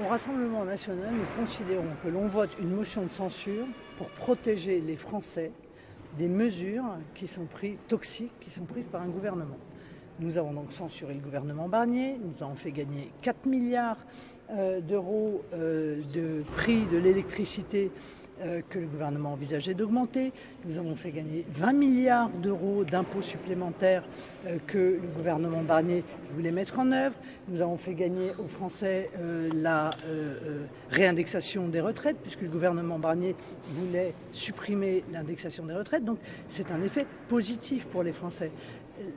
Au Rassemblement national, nous considérons que l'on vote une motion de censure pour protéger les Français des mesures qui sont prises, toxiques, qui sont prises par un gouvernement. Nous avons donc censuré le gouvernement Barnier, nous avons fait gagner 4 milliards d'euros de prix de l'électricité que le gouvernement envisageait d'augmenter. Nous avons fait gagner 20 milliards d'euros d'impôts supplémentaires que le gouvernement Barnier voulait mettre en œuvre. Nous avons fait gagner aux Français la réindexation des retraites, puisque le gouvernement Barnier voulait supprimer l'indexation des retraites. Donc c'est un effet positif pour les Français.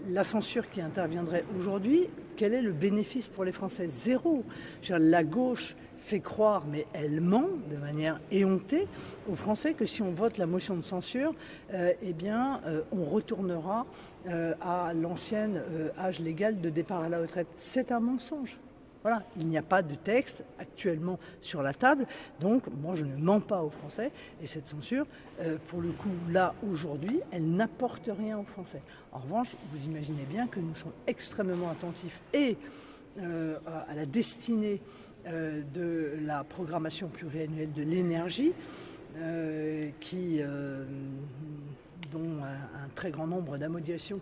La censure qui interviendrait aujourd'hui, quel est le bénéfice pour les Français? Zéro. La gauche fait croire, mais elle ment de manière éhontée aux Français que si on vote la motion de censure, on retournera à l'ancien âge légal de départ à la retraite. C'est un mensonge. Voilà, il n'y a pas de texte actuellement sur la table, donc moi je ne mens pas aux Français, et cette censure, pour le coup, là, aujourd'hui, elle n'apporte rien aux Français. En revanche, vous imaginez bien que nous sommes extrêmement attentifs et à la destinée de la programmation pluriannuelle de l'énergie, dont un très grand nombre d'améliorations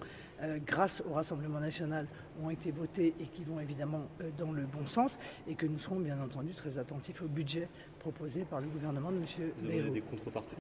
grâce au Rassemblement national ont été votées et qui vont évidemment dans le bon sens, et que nous serons bien entendu très attentifs au budget proposé par le gouvernement de M. Bayrou.